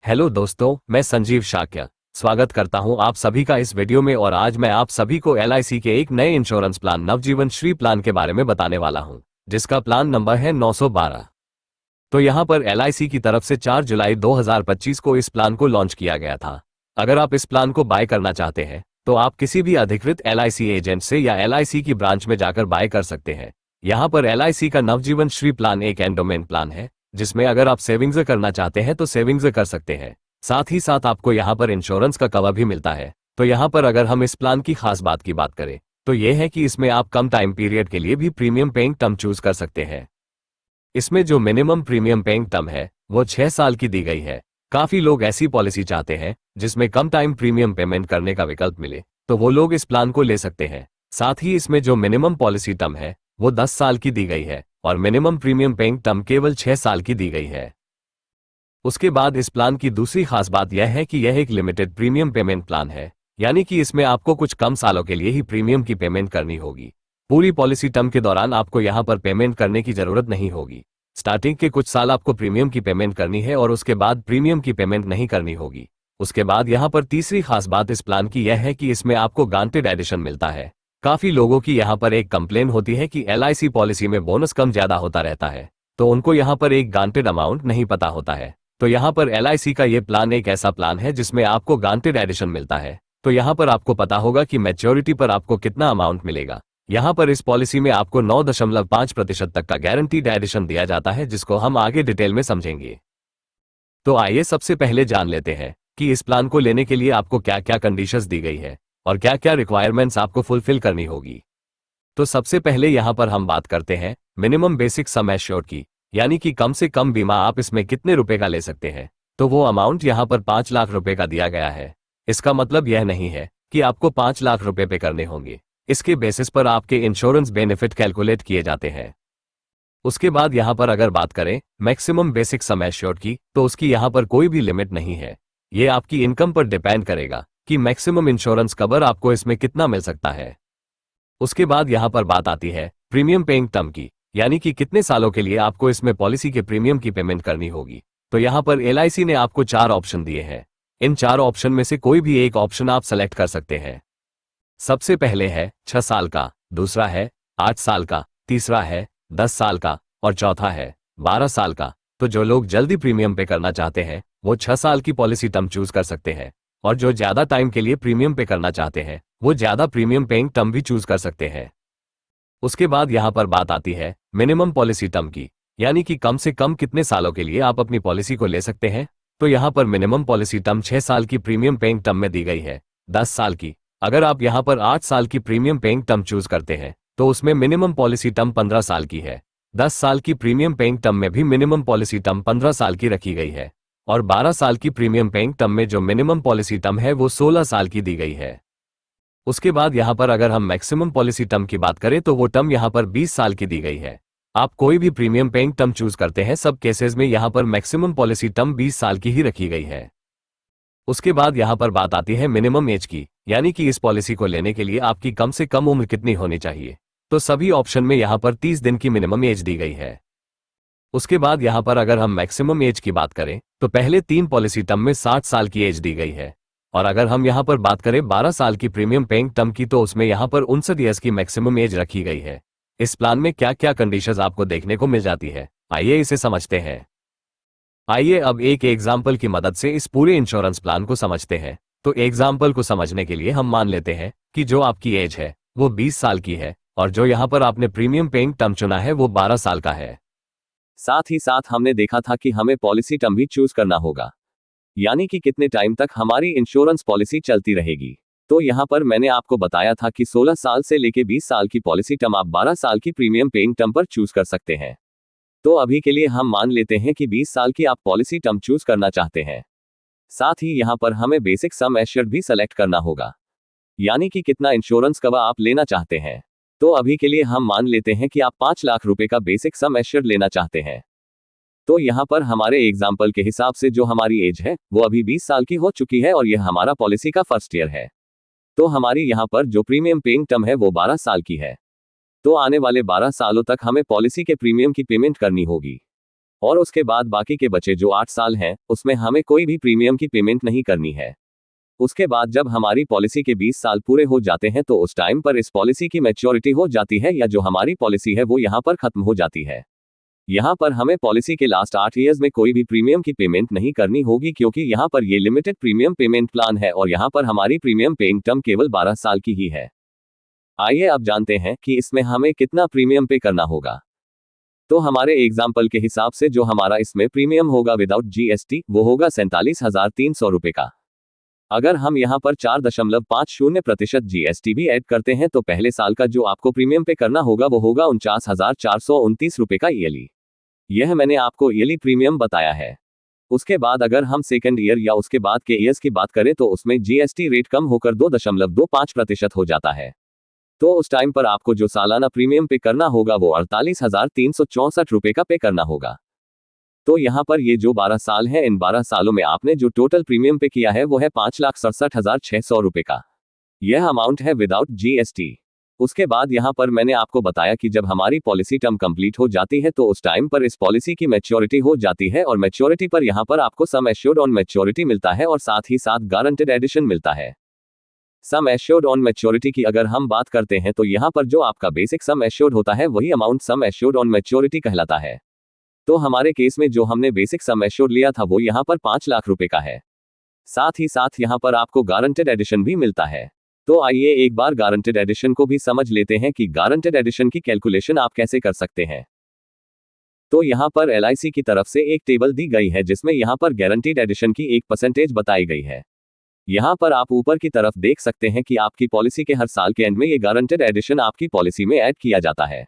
Hello दोस्तों, मैं संजीव शाक्य स्वागत करता हूं आप सभी का इस वीडियो में। और आज मैं आप सभी को एलआईसी के एक नए इंश्योरेंस प्लान नवजीवन श्री प्लान के बारे में बताने वाला हूं, जिसका प्लान नंबर है 912। तो यहां पर एलआईसी की तरफ से 4 जुलाई 2025 को इस प्लान को लॉन्च किया गया था। अगर आप इस प्लान को बाय करना चाहते हैं तो आप किसी भी अधिकृत एलआईसी एजेंट से या एलआईसी की ब्रांच में जाकर बाय कर सकते हैं। यहाँ पर एलआईसी का नवजीवन श्री प्लान एक एंडोमेंट प्लान है, जिसमें अगर आप सेविंग्स करना चाहते हैं तो सेविंग्स कर सकते हैं। साथ ही साथ आपको यहाँ पर इंश्योरेंस का कवर भी मिलता है। तो यहाँ पर अगर हम इस प्लान की खास बात की बात करें तो यह है कि इसमें आप कम टाइम पीरियड के लिए भी प्रीमियम पेइंग टर्म चूज कर सकते हैं। इसमें जो मिनिमम प्रीमियम पेइंग टर्म है वो 6 साल की दी गई है। काफी लोग ऐसी पॉलिसी चाहते हैं जिसमें कम टाइम प्रीमियम पेमेंट करने का विकल्प मिले, तो वो लोग इस प्लान को ले सकते हैं। साथ ही इसमें जो मिनिमम पॉलिसी टर्म है वो 10 साल की दी गई है और मिनिमम प्रीमियम पेइंग टर्म केवल 6 साल की दी गई है। उसके बाद इस प्लान की दूसरी खास बात यह है कि यह एक लिमिटेड प्रीमियम पेमेंट प्लान है, यानी कि इसमें आपको कुछ कम सालों के लिए ही प्रीमियम की पेमेंट करनी होगी। पूरी पॉलिसी टर्म के दौरान आपको यहाँ पर पेमेंट करने की जरूरत नहीं होगी। स्टार्टिंग के कुछ साल आपको प्रीमियम की पेमेंट करनी है और उसके बाद प्रीमियम की पेमेंट नहीं करनी होगी। उसके बाद यहाँ पर तीसरी खास बात इस प्लान की यह है कि इसमें आपको गारंटेड एडिशन मिलता है। काफी लोगों की यहाँ पर एक कंप्लेन होती है कि एलआईसी पॉलिसी में बोनस कम ज्यादा होता रहता है, तो उनको यहाँ पर एक गारंटेड अमाउंट नहीं पता होता है। तो यहाँ पर एलआईसी का ये प्लान एक ऐसा प्लान है जिसमें आपको गारंटेड एडिशन मिलता है। तो यहाँ पर आपको पता होगा कि मैच्योरिटी पर आपको कितना अमाउंट मिलेगा। यहाँ पर इस पॉलिसी में आपको 9.5% तक का गारंटीड एडिशन दिया जाता है, जिसको हम आगे डिटेल में समझेंगे। तो आइए सबसे पहले जान लेते हैं कि इस प्लान को लेने के लिए आपको क्या क्या कंडीशंस दी गई है और क्या क्या रिक्वायरमेंट्स आपको फुलफिल करनी होगी। तो सबसे पहले यहाँ पर हम बात करते हैं मिनिमम बेसिक सम एश्योर्ड की, यानी कि कम से कम बीमा आप इसमें कितने रुपए का ले सकते हैं। तो वो अमाउंट यहाँ पर 5 लाख रुपए का दिया गया है। इसका मतलब यह नहीं है कि आपको 5 लाख रुपए पे करने होंगे। इसके बेसिस पर आपके इंश्योरेंस बेनिफिट कैलकुलेट किए जाते हैं। उसके बाद यहाँ पर अगर बात करें मैक्सिमम बेसिक सम एश्योर्ड की, तो उसकी यहाँ पर कोई भी लिमिट नहीं है। ये आपकी इनकम पर डिपेंड करेगा कि मैक्सिमम इंश्योरेंस कवर आपको इसमें कितना मिल सकता है। उसके बाद यहाँ पर बात आती है प्रीमियम पेइंग टर्म की, यानी कि कितने सालों के लिए आपको इसमें पॉलिसी के प्रीमियम की पेमेंट करनी होगी। तो यहाँ पर एलआईसी ने आपको 4 ऑप्शन दिए हैं। इन 4 ऑप्शन में से कोई भी एक ऑप्शन आप सेलेक्ट कर सकते हैं। सबसे पहले है 6 साल का, दूसरा है 8 साल का, तीसरा है 10 साल का और चौथा है 12 साल का। तो जो लोग जल्दी प्रीमियम पे करना चाहते हैं वो 6 साल की पॉलिसी टर्म चूज कर सकते हैं, और जो ज्यादा टाइम के लिए प्रीमियम पे करना चाहते हैं वो ज्यादा प्रीमियम पेइंग टर्म भी चूज कर सकते हैं। उसके बाद यहाँ पर बात आती है मिनिमम पॉलिसी टर्म की, यानी कि कम से कम कितने सालों के लिए आप अपनी पॉलिसी को ले सकते हैं। तो यहाँ पर मिनिमम पॉलिसी टर्म 6 साल की प्रीमियम पेइंग टर्म में दी गई है। 10 साल की, अगर आप यहाँ पर 8 साल की प्रीमियम पेइंग टर्म चूज करते हैं तो उसमें मिनिमम पॉलिसी टर्म 15 साल की है। 10 साल की प्रीमियम पेइंग टर्म में भी मिनिमम पॉलिसी टर्म 15 साल की रखी गई है, और 12 साल की प्रीमियम पेइंग टर्म में जो मिनिमम पॉलिसी टर्म है वो 16 साल की दी गई है। उसके बाद यहाँ पर अगर हम मैक्सिमम पॉलिसी टर्म की बात करें तो वो टर्म यहाँ पर 20 साल की दी गई है। आप कोई भी प्रीमियम पेइंग टर्म चूज करते हैं, सब केसेस में यहाँ पर मैक्सिमम पॉलिसी टर्म 20 साल की ही रखी गई है। उसके बाद यहाँ पर बात आती है मिनिमम एज की, यानी कि इस पॉलिसी को लेने के लिए आपकी कम से कम उम्र कितनी होनी चाहिए। तो सभी ऑप्शन में यहाँ पर 30 दिन की मिनिमम एज दी गई है। उसके बाद यहाँ पर अगर हम मैक्सिमम एज की बात करें तो पहले 3 पॉलिसी टर्म में 60 साल की एज दी गई है, और अगर हम यहाँ पर बात करें 12 साल की प्रीमियम पेइंग टर्म की तो उसमें यहाँ पर 59 ईयर्स की मैक्सिमम एज रखी गई है। इस प्लान में क्या क्या कंडीशंस आपको देखने को मिल जाती है, आइए इसे समझते हैं। आइए अब एक एग्जाम्पल की मदद से इस पूरे इंश्योरेंस प्लान को समझते हैं। तो एग्जाम्पल को समझने के लिए हम मान लेते हैं कि जो आपकी एज है वो 20 साल की है और जो यहाँ पर आपने प्रीमियम पेइंग टर्म चुना है वो 12 साल का है। साथ ही साथ हमने देखा था कि हमें पॉलिसी टर्म भी चूज करना होगा, यानी कि कितने टाइम तक हमारी इंश्योरेंस पॉलिसी चलती रहेगी। तो यहाँ पर मैंने आपको बताया था कि 16 साल से लेके 20 साल की पॉलिसी टर्म आप 12 साल की प्रीमियम पेइंग टर्म पर चूज कर सकते हैं। तो अभी के लिए हम मान लेते हैं कि 20 साल की आप पॉलिसी टर्म चूज करना चाहते हैं। साथ ही यहाँ पर हमें बेसिक सम एश्योर्ड भी सेलेक्ट करना होगा, यानी कि कितना इंश्योरेंस कवर आप लेना चाहते हैं। तो अभी के लिए हम मान लेते हैं कि आप 5 लाख रुपए का बेसिक सम एश्योर्ड लेना चाहते हैं। तो यहाँ पर हमारे एग्जाम्पल के हिसाब से जो हमारी एज है वो अभी 20 साल की हो चुकी है और यह हमारा पॉलिसी का फर्स्ट ईयर है। तो हमारी यहाँ पर जो प्रीमियम पेइंग टर्म है वो 12 साल की है। तो आने वाले 12 सालों तक हमें पॉलिसी के प्रीमियम की पेमेंट करनी होगी। और उसके बाद बाकी के बचे जो 8 साल हैं, उसमें हमें कोई भी प्रीमियम की पेमेंट नहीं करनी है। उसके बाद जब हमारी पॉलिसी के 20 साल पूरे हो जाते हैं तो उस टाइम पर इस पॉलिसी की मैच्योरिटी हो जाती है या जो हमारी पॉलिसी है वो यहाँ पर खत्म हो जाती है। यहाँ पर हमें पॉलिसी के लास्ट 8 ईयर्स में कोई भी प्रीमियम की पेमेंट नहीं करनी होगी क्योंकि यहाँ पर ये लिमिटेड प्रीमियम पेमेंट प्लान है और यहाँ पर हमारी प्रीमियम पेइंग टर्म केवल 12 साल की ही है। आइए अब जानते हैं कि इसमें हमें कितना प्रीमियम पे करना होगा। तो हमारे एग्जाम्पल के हिसाब से जो हमारा इसमें प्रीमियम होगा विदाउट जीएसटी वो होगा 47,300 रुपए का। अगर हम यहाँ पर 4.50% जीएसटी भी ऐड करते हैं तो पहले साल का जो आपको प्रीमियम पे करना होगा वो होगा 49,429 रुपए का ईयरली। यह मैंने आपको ईयरली प्रीमियम बताया है। उसके बाद अगर हम सेकंड ईयर या उसके बाद के ईयर्स की बात करें तो उसमें जीएसटी रेट कम होकर 2.25% हो जाता है। तो उस टाइम पर आपको जो सालाना प्रीमियम पे करना होगा वो 48,364 रुपए का पे करना होगा। तो यहाँ पर ये जो 12 साल है इन 12 सालों में आपने जो टोटल प्रीमियम पे किया है वो है 5,67,600 रुपए का। यह अमाउंट है विदाउट जीएसटी। उसके बाद यहाँ पर मैंने आपको बताया कि जब हमारी पॉलिसी टर्म कंप्लीट हो जाती है तो उस टाइम पर इस पॉलिसी की मैच्योरिटी हो जाती है और मैच्योरिटी पर यहाँ पर आपको सम एश्योर्ड ऑन मैच्योरिटी मिलता है और साथ ही साथ गारंटेड एडिशन मिलता है। सम एश्योर्ड ऑन मैच्योरिटी की अगर हम बात करते हैं तो यहाँ पर जो आपका बेसिक सम एश्योर्ड होता है वही amount sum assured on maturity कहलाता है। तो हमारे केस में जो हमने बेसिक सम एश्योर्ड लिया था वो यहाँ पर 5 लाख रुपए का है। साथ ही साथ यहाँ पर आपको गारंटेड एडिशन भी मिलता है। तो आइए एक बार गारंटेड एडिशन को भी समझ लेते हैं कि गारंटेड एडिशन की कैलकुलेशन आप कैसे कर सकते हैं। तो यहाँ पर एलआईसी की तरफ से एक टेबल दी गई है जिसमें यहाँ पर गारंटीड एडिशन की 1% बताई गई है। यहाँ पर आप ऊपर की तरफ देख सकते हैं कि आपकी पॉलिसी के हर साल के एंड में ये गारंटेड एडिशन आपकी पॉलिसी में ऐड किया जाता है।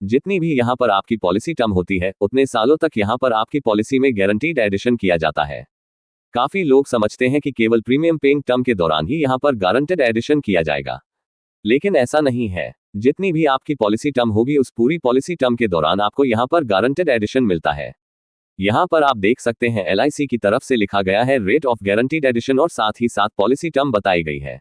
जितनी भी यहाँ पर आपकी पॉलिसी टर्म होती है उतने सालों तक यहाँ पर आपकी पॉलिसी में गारंटीड एडिशन किया जाता है। काफी लोग समझते हैं कि केवल प्रीमियम पेइंग टर्म के दौरान ही यहाँ पर गारंटेड एडिशन किया जाएगा, लेकिन ऐसा नहीं है। जितनी भी आपकी पॉलिसी टर्म होगी उस पूरी पॉलिसी टर्म के दौरान आपको यहाँ पर गारंटेड एडिशन मिलता है। यहाँ पर आप देख सकते हैं एलआईसी की तरफ से लिखा गया है रेट ऑफ गारंटीड एडिशन और साथ ही साथ पॉलिसी टर्म बताई गई है।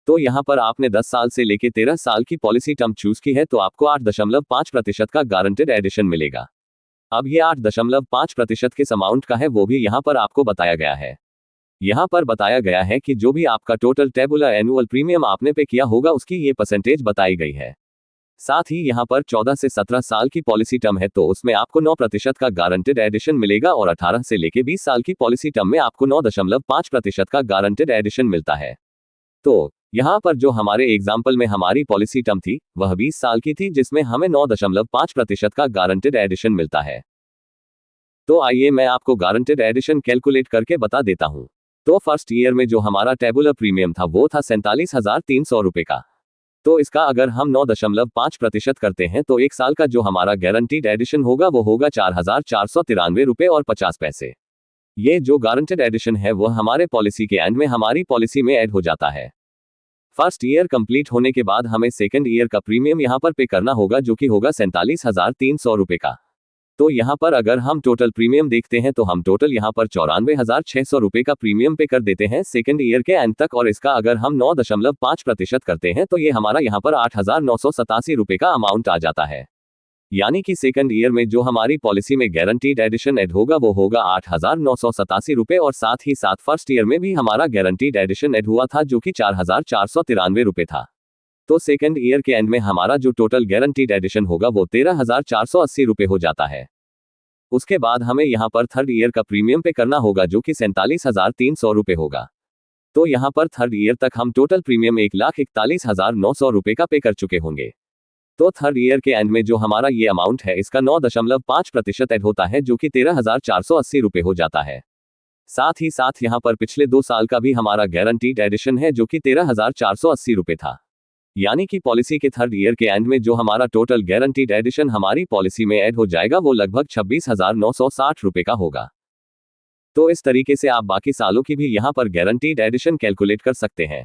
तो यहाँ पर आपने 10 साल से लेके 13 साल की पॉलिसी टर्म चूज की है तो आपको 8.5% का गारंटेड एडिशन मिलेगा। अब ये 8.5% किस अमाउंट का है वो भी यहाँ पर आपको बताया गया है। यहाँ पर बताया गया है कि जो भी आपका टोटल टेबुलर एनुअल प्रीमियम आपने पे किया होगा उसकी ये परसेंटेज बताई गई है। साथ ही यहाँ पर 14 से 17 साल की पॉलिसी टर्म है तो उसमें आपको 9% का गारंटेड एडिशन मिलेगा और 18 से लेके 20 साल की पॉलिसी टर्म में आपको 9.5% का गारंटेड एडिशन मिलता है। तो यहाँ पर जो हमारे एग्जाम्पल में हमारी पॉलिसी टर्म थी वह 20 साल की थी जिसमें हमें 9.5% का गारंटेड एडिशन मिलता है। तो आइए मैं आपको गारंटेड एडिशन कैलकुलेट करके बता देता हूँ। तो फर्स्ट ईयर में जो हमारा टेबुलर प्रीमियम था वो था 47,300 रुपए का। तो इसका अगर हम 9.5% करते हैं तो एक साल का जो हमारा गारंटीड एडिशन होगा वो होगा 4,493 रुपए और 50 पैसे। ये जो गारंटेड एडिशन है वह हमारे पॉलिसी के एंड में हमारी पॉलिसी में ऐड हो जाता है। फर्स्ट ईयर कंप्लीट होने के बाद हमें सेकंड ईयर का प्रीमियम यहाँ पर पे करना होगा जो कि होगा 47,300 रुपए का। तो यहाँ पर अगर हम टोटल प्रीमियम देखते हैं तो हम टोटल यहाँ पर 94,600 रुपए का प्रीमियम पे कर देते हैं सेकंड ईयर के एंड तक और इसका अगर हम 9.5% करते हैं तो ये हमारा यहाँ पर 8,987 रुपए का अमाउंट आ जाता है। यानी कि सेकंड ईयर में जो हमारी पॉलिसी में गारंटीड एडिशन ऐड होगा वो होगा 8,987 रुपए और साथ ही साथ फर्स्ट ईयर में भी हमारा गारंटीड एडिशन ऐड हुआ था जो कि 4,493 रुपए था। तो सेकंड ईयर के एंड में हमारा जो टोटल गारंटीड एडिशन होगा वो 13,480 रुपए हो जाता है। उसके बाद हमें यहाँ पर थर्ड ईयर का प्रीमियम पे करना होगा जो कि 47,300 रुपए होगा। तो यहाँ पर थर्ड ईयर तक हम टोटल प्रीमियम 1,41,900 रुपए का पे कर चुके होंगे। तो थर्ड ईयर के एंड में जो हमारा ये अमाउंट है इसका 9.5% ऐड होता है जो कि 13,480 रुपए हो जाता है। साथ ही साथ यहाँ पर पिछले 2 साल का भी हमारा गारंटीड एडिशन है जो कि 13,480 रुपए था। यानी कि पॉलिसी के थर्ड ईयर के एंड में जो हमारा टोटल गारंटीड एडिशन हमारी पॉलिसी में ऐड हो जाएगा वो लगभग 26,960 रुपए का होगा। तो इस तरीके से आप बाकी सालों की भी यहाँ पर गारंटीड एडिशन कैलकुलेट कर सकते हैं।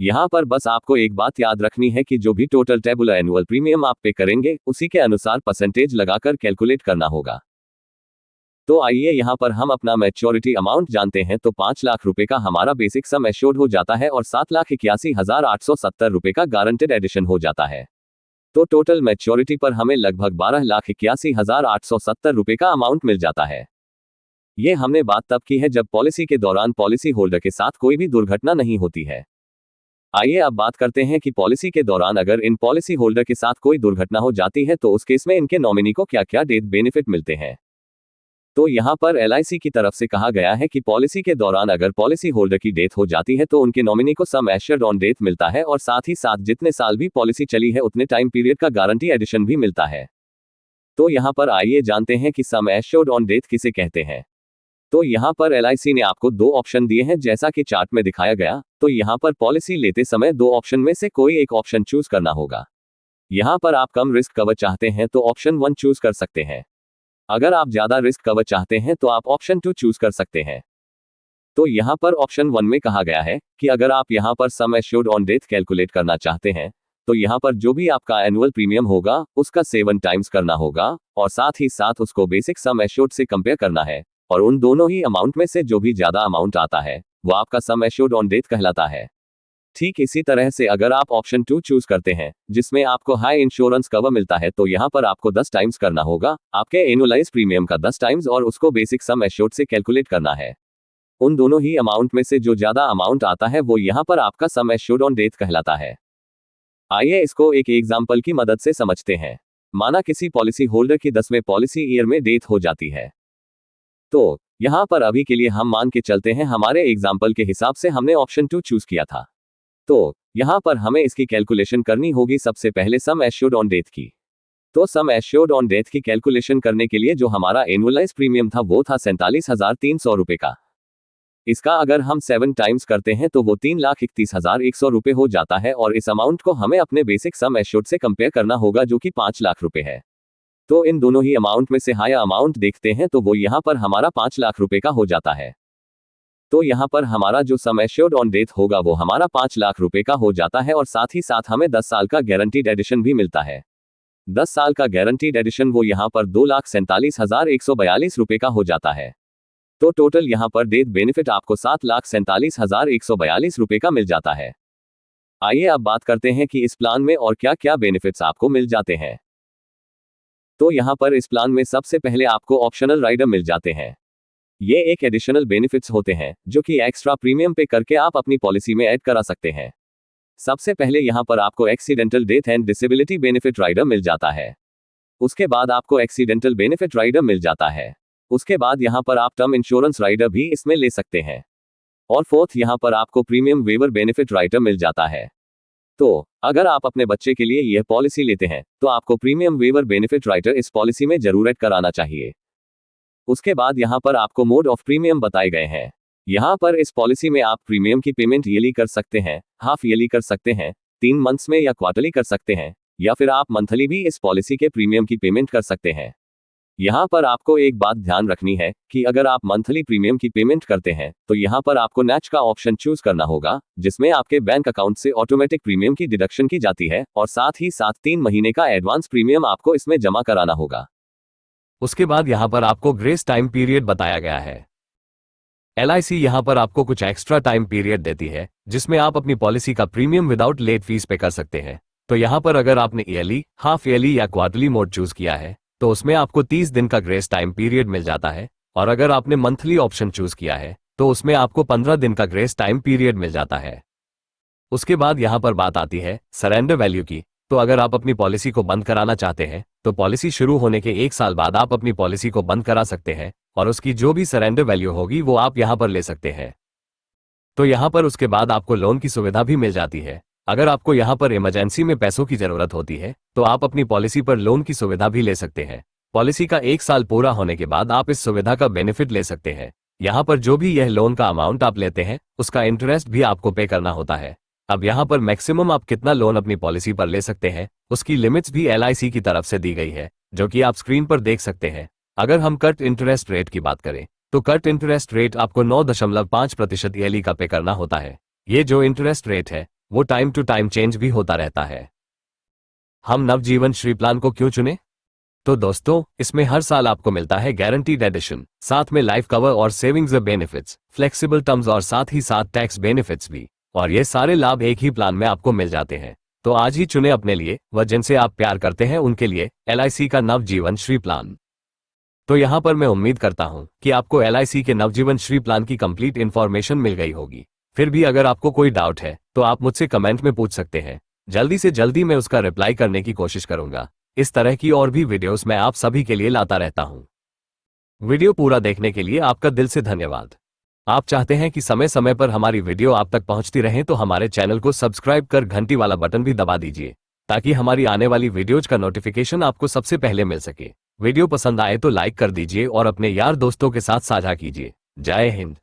यहाँ पर बस आपको एक बात याद रखनी है कि जो भी टोटल टेबुलर एनुअल प्रीमियम आप पे करेंगे उसी के अनुसार परसेंटेज लगाकर कैलकुलेट करना होगा। तो आइए यहाँ पर हम अपना मैच्योरिटी अमाउंट जानते हैं। तो 5 लाख रुपए का हमारा बेसिक सम एश्योर्ड हो जाता है और 7,81,870 रुपए का गारंटेड एडिशन हो जाता है। तो टोटल मैच्योरिटी पर हमें लगभग 12,81,870 रुपए का अमाउंट मिल जाता है। ये हमने बात तब की है जब पॉलिसी के दौरान पॉलिसी होल्डर के साथ कोई भी दुर्घटना नहीं होती है। आइए अब बात करते हैं कि पॉलिसी के दौरान अगर इन पॉलिसी होल्डर के साथ कोई दुर्घटना हो जाती है तो उस केस में इनके नॉमिनी को क्या क्या डेथ बेनिफिट मिलते हैं। तो यहाँ पर एलआईसी की तरफ से कहा गया है कि पॉलिसी के दौरान अगर पॉलिसी होल्डर की डेथ हो जाती है तो उनके नॉमिनी को सम एश्योर्ड ऑन डेथ मिलता है और साथ ही साथ जितने साल भी पॉलिसी चली है उतने टाइम पीरियड का गारंटी एडिशन भी मिलता है। तो यहाँ पर आइए जानते हैं कि सम एश्योर्ड ऑन डेथ किसे कहते हैं। तो यहाँ पर एलआईसी ने आपको दो ऑप्शन दिए हैं जैसा कि चार्ट में दिखाया गया। तो यहाँ पर पॉलिसी लेते समय दो ऑप्शन में से कोई एक ऑप्शन चूज करना होगा। यहाँ पर आप कम रिस्क कवर चाहते हैं तो ऑप्शन 1 चूज कर सकते हैं। अगर आप ज्यादा रिस्क कवर चाहते हैं तो आप ऑप्शन 2 चूज कर सकते हैं। तो यहाँ पर ऑप्शन 1 में कहा गया है कि अगर आप यहाँ पर sum assured on death calculate करना चाहते हैं तो यहाँ पर जो भी आपका एनुअल प्रीमियम होगा उसका 7 टाइम्स करना होगा और साथ ही साथ उसको बेसिक सम एश्योर्ड से कंपेयर करना है और उन दोनों ही अमाउंट में से जो भी ज्यादा अमाउंट आता है वो आपका सम एश्योर्ड ऑन डेथ कहलाता है। ठीक इसी तरह से अगर आप ऑप्शन 2 चूज करते हैं जिसमें आपको हाई इंश्योरेंस कवर मिलता है तो यहाँ पर आपको 10 टाइम्स करना होगा आपके एनुअलाइज प्रीमियम का 10 टाइम्स और उसको बेसिक सम एश्योर्ड से कैलकुलेट करना है। उन दोनों ही अमाउंट में से जो ज्यादा अमाउंट आता है वो यहाँ पर आपका सम एश्योर्ड ऑन डेथ कहलाता है। आइए इसको एक एग्जाम्पल की मदद से समझते हैं। माना किसी पॉलिसी होल्डर की 10वें पॉलिसी ईयर में डेथ हो जाती है। तो यहाँ पर अभी के लिए हम मान के चलते हैं हमारे एग्जाम्पल के हिसाब से हमने ऑप्शन 2 चूज किया था। तो यहाँ पर हमें इसकी कैलकुलेशन करनी होगी सबसे पहले सम एश्योर्ड ऑन डेथ की। तो सम एश्योर्ड ऑन डेथ की कैलकुलेशन करने के लिए जो हमारा एनुअलाइज प्रीमियम था वो था 47,300 रुपए का। इसका अगर हम 7 टाइम्स करते हैं तो वो 3,31,100 रुपए हो जाता है और इस अमाउंट को हमें अपने बेसिक सम एश्योर्ड से कंपेयर करना होगा जो कि 5 लाख रुपए है। तो इन दोनों ही अमाउंट में से हायर अमाउंट देखते हैं तो वो यहाँ पर हमारा 5 लाख रुपए का हो जाता है। तो यहाँ पर हमारा जो सम एश्योर्ड ऑन डेथ होगा वो हमारा 5 लाख रुपए का हो जाता है और साथ ही साथ हमें 10 साल का गारंटीड एडिशन भी मिलता है। 10 साल का गारंटीड एडिशन वो यहाँ पर 2,47,142 रुपए का हो जाता है। तो टोटल यहाँ पर डेथ बेनिफिट आपको 7,47,142 रुपए का मिल जाता है। आइए अब बात करते हैं कि इस प्लान में और क्या क्या बेनिफिट्स आपको मिल जाते हैं। तो यहाँ पर इस प्लान में सबसे पहले आपको ऑप्शनल राइडर मिल जाते हैं। ये एक एडिशनल बेनिफिट्स होते हैं जो कि एक्स्ट्रा प्रीमियम पे करके आप अपनी पॉलिसी में ऐड करा सकते हैं। सबसे पहले यहाँ पर आपको accidental death and disability benefit rider मिल जाता है। उसके बाद आपको एक्सीडेंटल बेनिफिट राइडर मिल जाता है। उसके बाद यहाँ पर आप टर्म इंश्योरेंस राइडर भी इसमें ले सकते हैं। और फोर्थ यहाँ पर आपको प्रीमियम वेवर बेनिफिट राइडर मिल जाता है। तो अगर आप अपने बच्चे के लिए यह पॉलिसी लेते हैं तो आपको प्रीमियम वेवर बेनिफिट राइडर इस पॉलिसी में जरूर ऐड कराना चाहिए। उसके बाद यहाँ पर आपको मोड ऑफ प्रीमियम बताए गए हैं। यहाँ पर इस पॉलिसी में आप प्रीमियम की पेमेंट ईयरली कर सकते हैं, हाफ ईयरली कर सकते हैं, 3 मंथ्स में या क्वार्टरली कर सकते हैं या फिर आप मंथली भी इस पॉलिसी के प्रीमियम की पेमेंट कर सकते हैं। यहाँ पर आपको एक बात ध्यान रखनी है कि अगर आप मंथली प्रीमियम की पेमेंट करते हैं तो यहाँ पर आपको नैच का ऑप्शन चूज करना होगा जिसमें आपके बैंक अकाउंट से ऑटोमेटिक प्रीमियम की डिडक्शन की जाती है और साथ ही साथ 3 महीने का एडवांस प्रीमियम आपको इसमें जमा कराना होगा। उसके बाद यहाँ पर आपको ग्रेस टाइम पीरियड बताया गया है। एलआईसी यहाँ पर आपको कुछ एक्स्ट्रा टाइम पीरियड देती है जिसमें आप अपनी पॉलिसी का प्रीमियम विदाउट लेट फीस पे कर सकते हैं। तो यहाँ पर अगर आपने ईयरली, हाफ ईयरली या क्वार्टरली मोड चूज किया है तो उसमें आपको 30 दिन का ग्रेस टाइम पीरियड मिल जाता है और अगर आपने मंथली ऑप्शन चूज किया है तो उसमें आपको 15 दिन का ग्रेस टाइम पीरियड मिल जाता है। उसके बाद यहाँ पर बात आती है सरेंडर वैल्यू की। तो अगर आप अपनी पॉलिसी को बंद कराना चाहते हैं तो पॉलिसी शुरू होने के 1 साल बाद आप अपनी पॉलिसी को बंद करा सकते हैं और उसकी जो भी सरेंडर वैल्यू होगी वो आप यहाँ पर ले सकते हैं। तो यहाँ पर उसके बाद आपको लोन की सुविधा भी मिल जाती है। अगर आपको यहाँ पर इमरजेंसी में पैसों की जरूरत होती है तो आप अपनी पॉलिसी पर लोन की सुविधा भी ले सकते हैं। पॉलिसी का 1 साल पूरा होने के बाद आप इस सुविधा का बेनिफिट ले सकते हैं। यहाँ पर जो भी यह लोन का अमाउंट आप लेते हैं उसका इंटरेस्ट भी आपको पे करना होता है। अब यहाँ पर मैक्सिमम आप कितना लोन अपनी पॉलिसी पर ले सकते हैं उसकी लिमिट्स भी एलआईसी की तरफ से दी गई है जो कि आप स्क्रीन पर देख सकते हैं। अगर हम कट इंटरेस्ट रेट की बात करें तो कट इंटरेस्ट रेट आपको 9.5% ईयरली का पे करना होता है। ये जो इंटरेस्ट रेट है वो टाइम टू टाइम चेंज भी होता रहता है। हम नवजीवन श्री प्लान को क्यों चुने? तो दोस्तों इसमें हर साल आपको मिलता है गारंटीड एडिशन, साथ में लाइफ कवर और सेविंग्स बेनिफिट्स, फ्लेक्सिबल टर्म्स और साथ ही साथ टैक्स बेनिफिट्स भी। और ये सारे लाभ एक ही प्लान में आपको मिल जाते हैं। तो आज ही चुने अपने लिए व जिनसे आप प्यार करते हैं उनके लिए LIC का नवजीवन श्री प्लान। तो यहाँ पर मैं उम्मीद करता हूँ कि आपको LIC के नवजीवन श्री प्लान की कंप्लीट इन्फॉर्मेशन मिल गई होगी। फिर भी अगर आपको कोई डाउट है तो आप मुझसे कमेंट में पूछ सकते हैं। जल्दी से जल्दी मैं उसका रिप्लाई करने की कोशिश करूंगा। इस तरह की और भी वीडियोस मैं आप सभी के लिए लाता रहता हूं। वीडियो पूरा देखने के लिए आपका दिल से धन्यवाद। आप चाहते हैं कि समय समय पर हमारी वीडियो आप तक पहुंचती रहे तो हमारे चैनल को सब्सक्राइब कर घंटी वाला बटन भी दबा दीजिए, ताकि हमारी आने वाली वीडियोज का नोटिफिकेशन आपको सबसे पहले मिल सके। वीडियो पसंद आए तो लाइक कर दीजिए और अपने यार दोस्तों के साथ साझा कीजिए। जय हिंद।